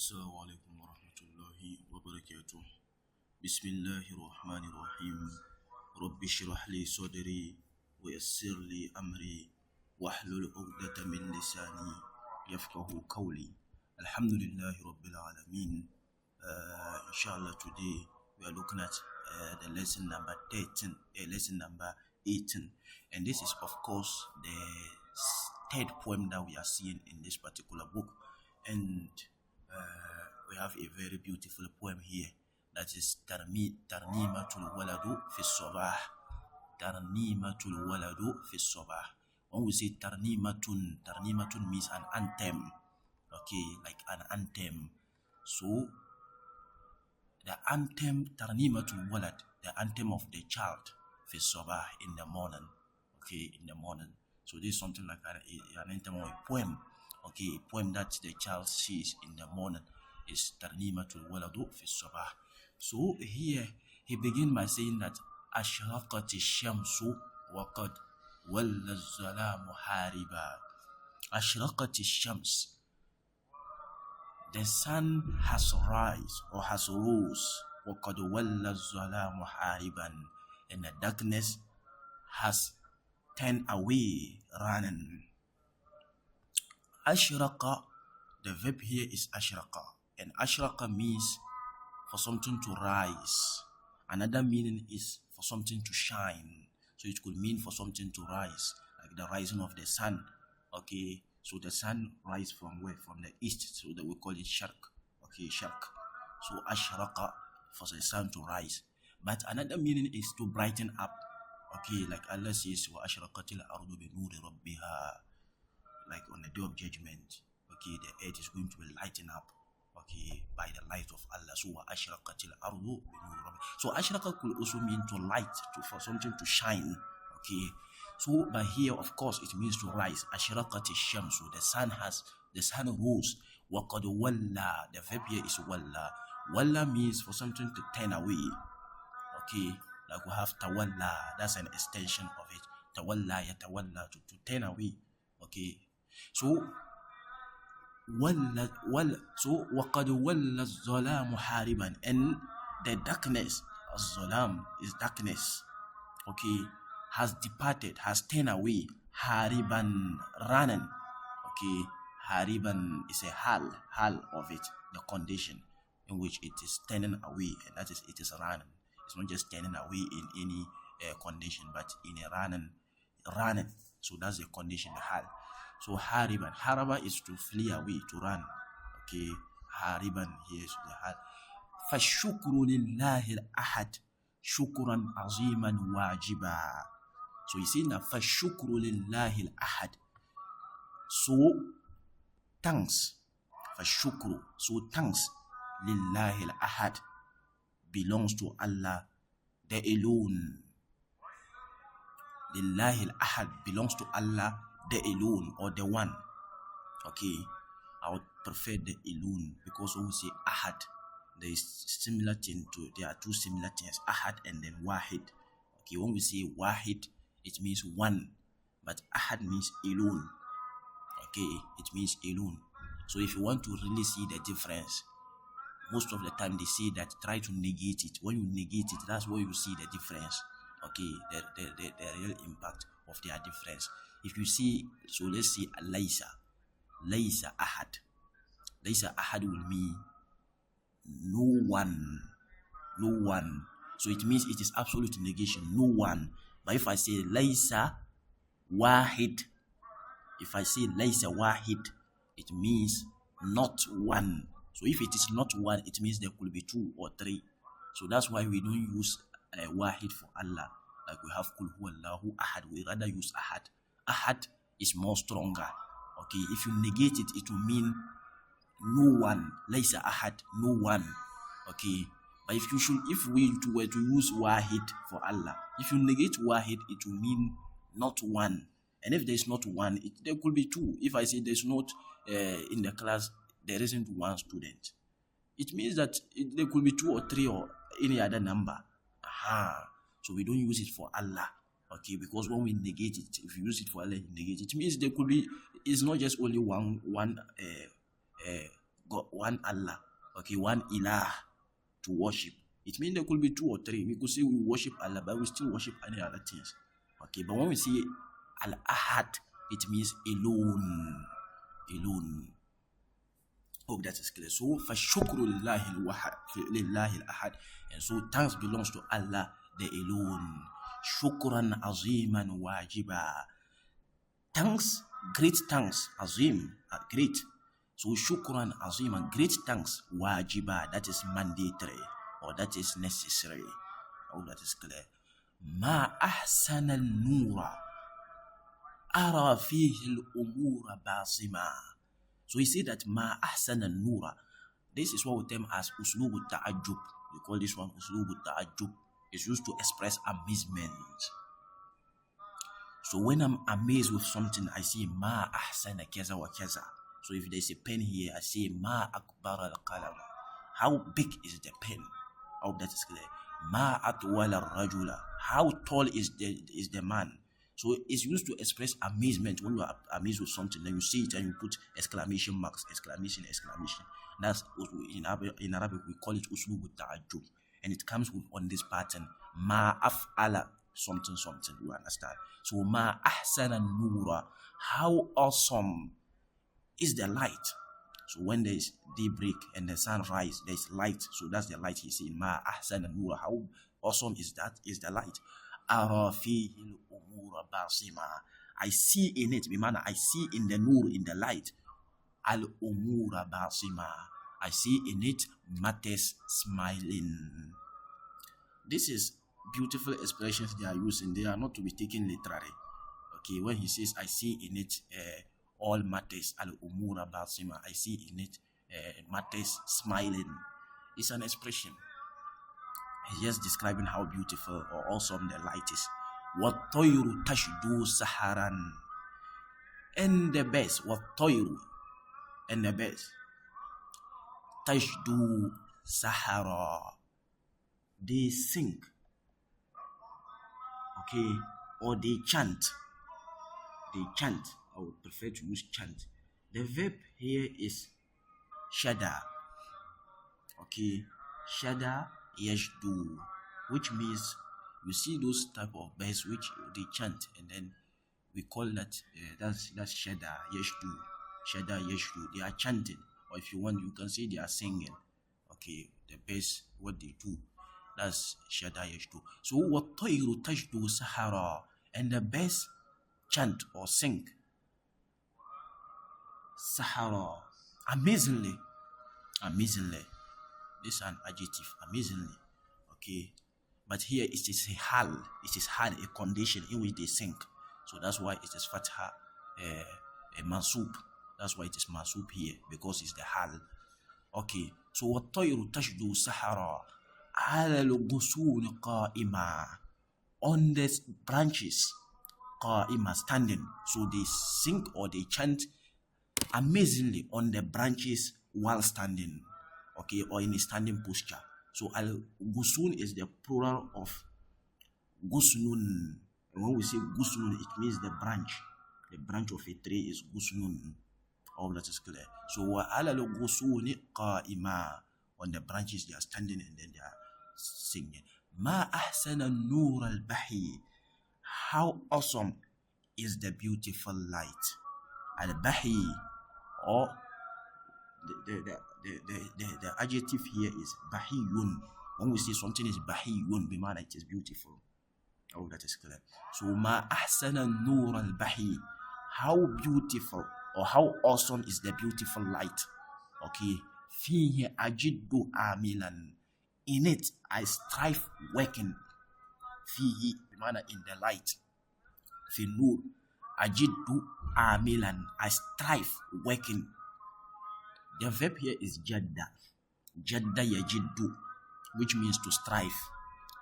السلام عليكم ورحمة الله وبركاته. بسم الله الرحمن الرحيم. رب اشرح لي صدري ويسر لي أمري واحلل عقدة من لساني يفقه قولي. الحمد لله رب العالمين. Inshallah, today we are looking at the lesson number 18, lesson number 18, and this is of course the third poem that we are seeing in this particular book, and we have a very beautiful poem here that is Tarnimatul Waladu fi Sabah. Tarnimatul Waladu fi Sabah. When we say Tarnimatun means an anthem, okay, like an anthem. So the anthem Tarnimatul Walad, the anthem of the child fi Sabah, in the morning, okay, in the morning. So this is something like an anthem or a poem, okay, a poem that the child sees in the morning is Tarnimatul Waladu fi Sabah. So here he begins by saying that Ashraqati Shamsu waqad walla zalamu hariba. Ashraqati Shams, the sun has rise or has rose, waqad walla zalamu hariban, and the darkness has turned away running. Ashraqa, the verb here is ashraqa, and ashraqa means for something to rise. Another meaning is for something to shine. So it could mean for something to rise, like the rising of the sun. Okay, so the sun rises from where? From the east, so that we call it sharq. Okay, sharq. So ashraqa, for the sun to rise. But another meaning is to brighten up. Okay, like Allah says, wa ashraqatil ardu bi nuri rabbiha, like on the day of judgment. Okay, the earth is going to be lightened up, okay, by the light of Allah. So ashraqatil ardu bi nuri rabbiha. So ashraqa could also mean to light, for something to shine. Okay, so but here of course it means to rise. Ashraqati shamsu, the sun rose. Waqad walla, the verb here is walla. Walla means for something to turn away. Okay, like we have tawalla, that's an extension of it. Tawalla yatawalla, to turn away. Okay, so so waqad walla zalamu hariban, and the darkness, zalam is darkness, okay, has departed, has turned away. Hariban, running. Okay, hariban is a hal of it, the condition in which it is turning away, and that is it is running. It's not just turning away in any condition, but in a running. So that's the condition, the hal. So hariban, haraba is to flee away, to run. Okay, hariban here is the hal. Fashukru lillahi al-ahad shukran aziman wajiba. So you see now, fashukru lillahi al-ahad. So thanks, fashukru, so thanks, lillahi al-ahad, belongs to Allah, the alone. Lillahi al-ahad belongs to Allah, the alone, or the one. Okay, I would prefer the alone, because when we say ahad, there is similar thing to, there are two similar things, ahad and then wahid. Okay, when we say wahid, it means one, but ahad means alone. Okay, it means alone. So if you want to really see the difference, most of the time they say that try to negate it. When you negate it, that's where you see the difference. Okay, the real impact of their difference. If you see, so let's say Laysa ahad. Laysa ahad will mean no one. So it means it is absolute negation, no one. But if I say Laysa wahid, it means not one. So if it is not one, it means there could be two or three. So that's why we don't use wahid for Allah. Like we have kul huwallahu ahad, we rather use ahad. Ahad is more stronger. Okay, if you negate it, it will mean no one. Laysa ahad, no one. Okay, but if we were to use wahid for Allah, if you negate wahid, it will mean not one. And if there is not one, there could be two. If I say there's not in the class, there isn't one student, it means that there could be two or three or any other number. So we don't use it for Allah. Okay, because when we negate it, if you use it for Allah, you negate it. It means there could be, it's not just only one God, one Allah, okay, one ilah to worship. It means there could be 2 or 3. We could say we worship Allah, but we still worship any other things. Okay, but when we say Al-Ahad, it means alone. Alone. Hope that is clear. So, فَالشُّكْرُ لِلَّهِ الْأَحَدِ. And so, thanks belongs to Allah, the alone. Shukran aziman wajiba. Thanks, great thanks, azim, great. So, shukran aziman, great thanks, wajiba, that is mandatory, or that is necessary. Oh, that is clear. Ma ahsana al-nura ara fihi al-umura basima. So he said that ma ahsana al-nura. This is what we term as uslub al-ta'ajjub. We call this one uslub al-ta'ajjub. It's used to express amazement. So when I'm amazed with something, I say ma ahsana kaza wa kaza. So if there's a pen here, I say ma akbar al-qalam. How big is the pen? I hope that is clear. Ma atwala rajula. How tall is the man? So it's used to express amazement. When you are amazed with something, then you see it and you put exclamation marks, exclamation, exclamation. That's in Arabic we call it uslub al-ta'ajjub, and it comes with on this pattern ma af'ala something something. You understand? So ma ahsana nura. How awesome is the light? So when there is daybreak and the sun rise, there is light. So that's the light he's saying. Ma ahsana nura. How awesome is that? Is the light. Ara fihi al-umura basima. I see in it, I see in the nur, in the light. Al-umura basima. I see in it matters smiling. This is beautiful expressions they are using. They are not to be taken literally. Okay, when he says, I see in it all matters, al-umura basima, I see in it matters smiling. It's an expression. He's just describing how beautiful or awesome the light is. وَالطَّيْرُ تَشْدُو سَحَرًا. And the best, وَالطَّيْرُ, and the best, تَشْدُو سَحَرًا. They sing, okay, or they chant. They chant. I would prefer to use chant. The verb here is shada. Okay, shada yashdu, which means you see those type of birds which they chant, and then we call that that's shada yashdu. Shada yashdu. They are chanting, or if you want, you can say they are singing. Okay, the birds, what they do, that's shada yashdu. So what tayru tashdu sahara, and the birds chant or sing Sahara, amazingly. This is an adjective, amazingly. Okay, but here it is a hal. It is hal, a condition in which they sing. So that's why it is fatha, a mansub. That's why it is mansub here, because it's the hal. Okay, so what tayru tashdu sahara ala al-ghusun qa'ima, on the branches, qa'ima, standing. So they sing or they chant amazingly on the branches while standing, okay, or in a standing posture. So al-gusun is the plural of gusnun. And when we say gusnun, it means the branch of a tree is gusnun. All that is clear. So wa al-gusuni qa'ima, on the branches they are standing and then they are singing. Ma ahsana nur al-bahi. How awesome is the beautiful light. Al-bahi, or the adjective here is bahiyun. When we say something is bahiyun, bimana it is beautiful. Oh, that is clear. So ma ahsana nur al-bahi. How beautiful or how awesome is the beautiful light. Okay. Fihi ajiddu amilan. In it I strive working. Fihi, bimana in the light. Fi nur ajiddu amilan, I strive, working. The verb here is jadda. Jadda yajiddu, which means to strive.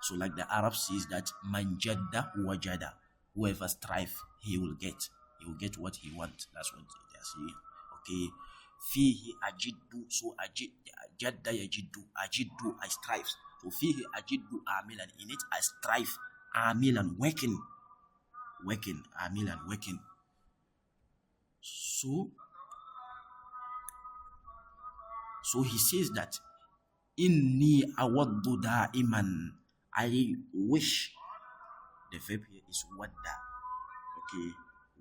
So like the Arab says that man jadda wajada. Whoever strive, he will get what he wants. That's what they are saying. Okay. Fihi ajiddu. So jadda yajiddu. Ajiddu, I strive. So fihi ajiddu amilan. In it I strive. Amilan, working. Amilan, working. So So he says that inni awaddu da'iman, I wish. The verb here is wadda. Okay,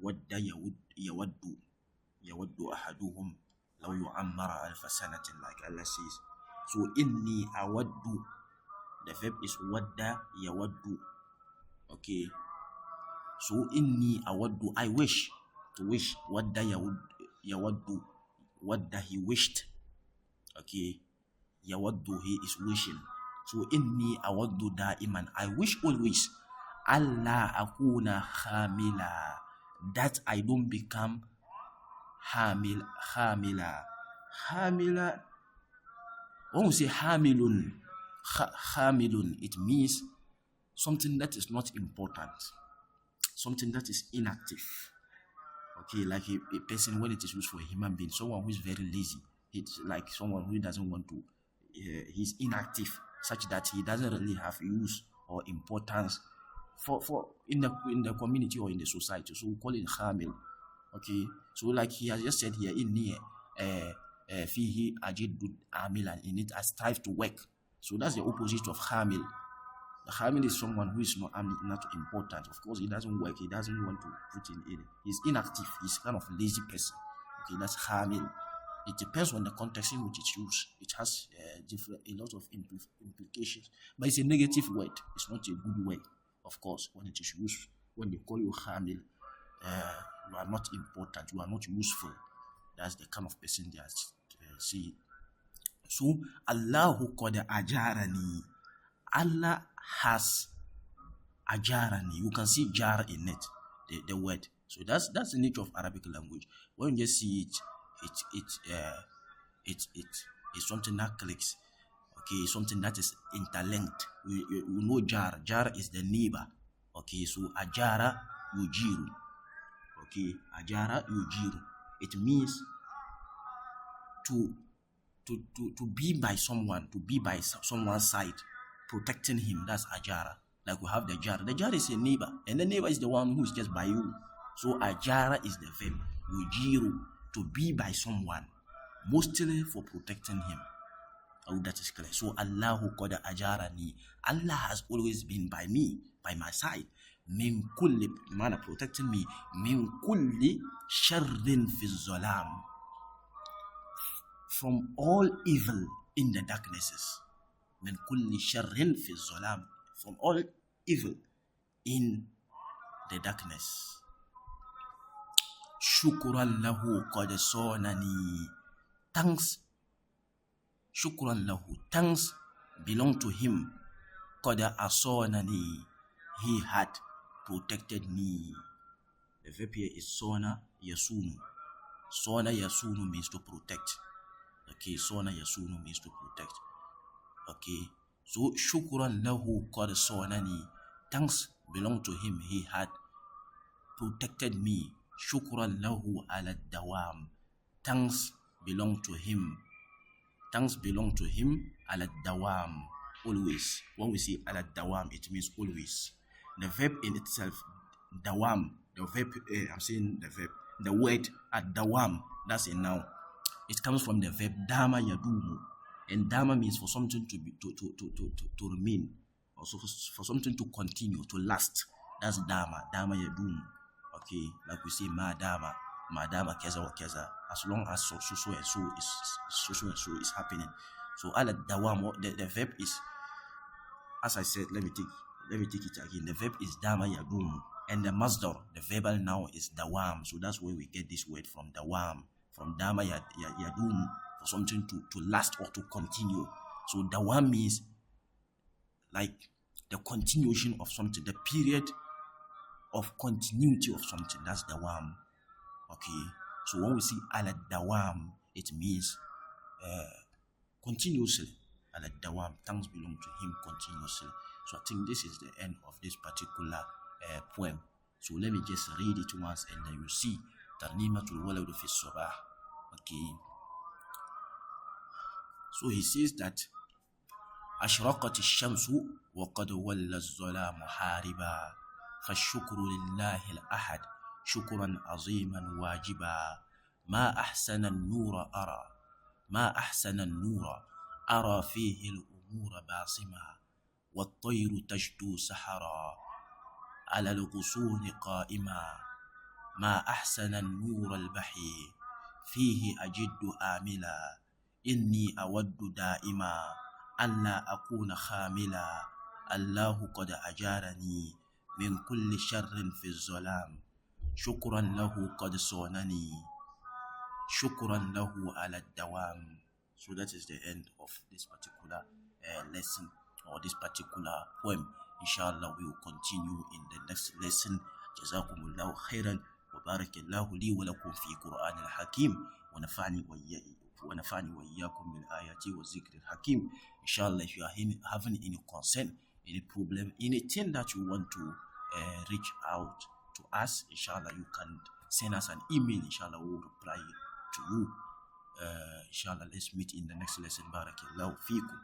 wadda yawaddu ahaduhum law yu'ammara alfa sanatin, like Allah says. So inni awaddu, the verb is wadda yawaddu. Okay, so inni awaddu, I wish, to wish. Wadda yawaddu, wadda he wished. Okay, yawaddu he is wishing. So inni awaddu da'iman, I wish always, Allah akuna hamila, that I don't become hamila. When we say hamilun, it means something that is not important, something that is inactive. Okay, like a person, when it is used for a human being, someone who is very lazy. It's like someone who doesn't want to, he's inactive, such that he doesn't really have use or importance for in the community or in the society. So we call it hamil. Okay, so like he has just said here, inni fihi ajiddu amilan, in it I strive to work. So that's the opposite of hamil. The hamil is someone who is not important. Of course, he doesn't work, he doesn't want to put in it. He's inactive, he's kind of a lazy person. Okay, that's hamil. It depends on the context in which it's used. It has a lot of implications, but it's a negative word. It's not a good word. Of course, when it is used, when they call you hamil, you are not important, you are not useful. That's the kind of person they are saying. So, Allahu qad ajarani, Allah has ajarani. You can see jar in it, the word. So that's the nature of Arabic language. When you just see it, it's something that clicks. Okay, something that is interlinked. You know jar. Jar is the neighbor. Okay, so ajara yujiru. Okay, ajara yujiru. It means to be by someone, to be by someone's side, protecting him. That's ajara. Like we have the jar. The jar is a neighbor, and the neighbor is the one who is just by you. So ajara is the verb. Yujiru, to be by someone, mostly for protecting him. Oh, that is clear. So Allahu qad ajarani, Allah has always been by me, by my side. Min kulli, man protecting me. Min kulli sharrin fi zolam, from all evil in the darknesses. Min kulli sharrin fi zolam, from all evil in the darkness. Shukran lahu qad sonani, thanks. Shukran lahu, thanks belong to him. Qad asonani, he had protected me. The verb here is sona yasunu. Sona yasunu means to protect. Okay, sona yasunu means to protect. Okay, so shukran lahu qad sonani, thanks belong to him, he had protected me. Shukran lahu ala dawam, thanks belong to him. Thanks belong to him ala dawam, always. When we say ala dawam, it means always. The verb in itself, dawam, the verb, I'm saying the verb, the word at dawam, that's a noun. It comes from the verb dama yadumu, and dama means for something to be to remain, also for something to continue, to last. That's dama yadumu. Okay, like we say madama keza wa keza, as long as so and so is happening. So ala dawam, the verb is, as I said, let me take it again. The verb is dama yadum, and the masdar, the verbal noun, is dawam. So that's where we get this word from, dawam, from dama yadum, for something to last or to continue. So dawam means like the continuation of something, the period of continuity of something. That's dawam. Okay, so when we see ala dawam, it means continuously. Ala dawam, thanks belong to him continuously. So I think this is the end of this particular poem. So let me just read it once, and then you see tarnimatul walad fi sabah. Okay, so he says that أشرقت الشمس وقد ولى الظلام حاربا فالشكر لله الأحد شكرا عظيما واجبا ما أحسن النور أرى ما أحسن النور أرى فيه الأمور باسمة والطير تشدو سحرا على الغصون قائما ما أحسن النور البحي فيه أجد آملا إني أود دائما ألا أكون خاملا الله قد أجارني من كل شر في الظلام شكرا له قد صونني شكرا له على الدوام. So that is the end of this particular lesson or this particular poem. Inshallah, we will continue in the next lesson. جزاكم الله خيرا وبارك الله لي ولكم في قرآن الحكيم ونفعني وإياكم من آياتي والذكر الحكيم. Inshallah, if you are having any concern, any problem, anything that you want to reach out to us, inshallah, you can send us an email. Inshallah, we will reply to you. Inshallah, let's meet in the next lesson. Barakallahu feekum.